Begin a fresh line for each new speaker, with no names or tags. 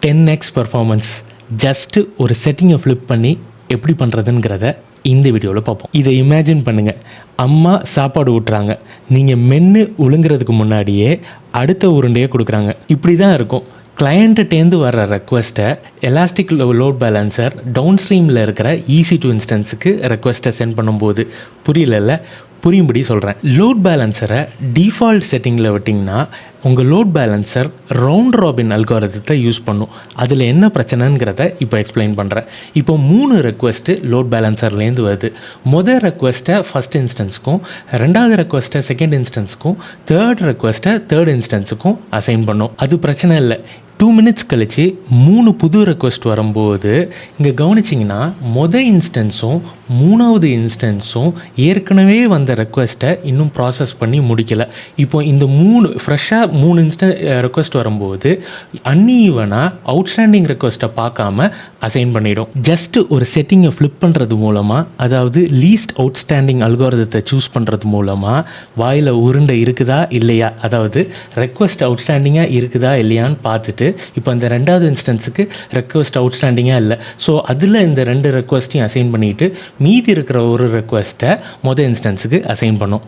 10x performance just ஒரு செட்டிங்கை flip பண்ணி எப்படி பண்ணுறதுங்கிறத இந்த வீடியோவில் பார்ப்போம். இதை இமேஜின் பண்ணுங்கள். அம்மா சாப்பாடு ஊட்டுறாங்க, நீங்கள் மென்று விழுங்குறதுக்கு முன்னாடியே அடுத்த உருண்டையை கொடுக்குறாங்க. இப்படி தான் இருக்கும். கிளையண்ட்டுட்டேருந்து வர்ற ரெக்வஸ்ட்டை எலாஸ்டிக் லோட் பேலன்சர் டவுன் ஸ்ட்ரீமில் இருக்கிற EC2 இன்ஸ்டன்ஸுக்கு ரெக்வஸ்ட்டை சென்ட் பண்ணும்போது புரியல, புரியும்படி சொல்கிறேன். லோட் பேலன்சரை டிஃபால்ட் செட்டிங்கில் விட்டிங்கன்னா உங்கள் லோட் பேலன்சர் ரவுண்ட் ராபின் அல்காரிதத்தை யூஸ் பண்ணும். அதில் என்ன பிரச்சனைங்கிறத இப்போ எக்ஸ்பிளைன் பண்ணுறேன். இப்போ 3 ரெக்வஸ்ட்டு லோட் பேலன்சர்லேருந்து வருது. மொதல் ரெக்வஸ்ட்டை ஃபஸ்ட் இன்ஸ்டன்ஸுக்கும், ரெண்டாவது ரெக்வஸ்ட்டை செகண்ட் இன்ஸ்டன்ஸுக்கும், தேர்ட் ரெக்வஸ்ட்டை தேர்ட் இன்ஸ்டன்ஸுக்கும் அசைன் பண்ணும். அது பிரச்சனை இல்லை. 2 மினிட்ஸ் கழித்து 3 புது ரெக்வஸ்ட் வரும்போது இங்கே கவனிச்சிங்கன்னா மொதல் இன்ஸ்டன்ஸும் மூணாவது இன்ஸ்டன்ஸும் ஏற்கனவே வந்த ரெக்வஸ்ட்டை இன்னும் ப்ராசஸ் பண்ணி முடிக்கலை. இப்போ இந்த ஃப்ரெஷ்ஷாக 3 ரெக்வஸ்ட் வரும்போது அன்ஈவனாக அவுட்ஸ்டாண்டிங் ரெக்வஸ்ட்டை பார்க்காம அசைன் பண்ணிடும். ஜஸ்ட்டு ஒரு செட்டிங்கை ஃப்ளிப் பண்ணுறது மூலமாக, அதாவது லீஸ்ட் அவுட்ஸ்டாண்டிங் அல்காரிதத்தை சூஸ் பண்ணுறது மூலமாக வாயில் உருண்டை இருக்குதா இல்லையா, அதாவது ரெக்வஸ்ட் அவுட்ஸ்டாண்டிங்காக இருக்குதா இல்லையான்னு பார்த்துட்டு இப்போ அந்த ரெண்டாவது இன்ஸ்டன்ஸுக்கு ரெக்வஸ்ட் அவுட்ஸ்டாண்டிங்காக இல்லை, ஸோ அதில் இந்த 2 ரெக்வஸ்ட்டையும் அசைன் பண்ணிவிட்டு மீதி இருக்கிற ஒரு ரெக்வஸ்ட்டை மொதல் இன்ஸ்டன்ஸுக்கு அசைன் பண்ணும்.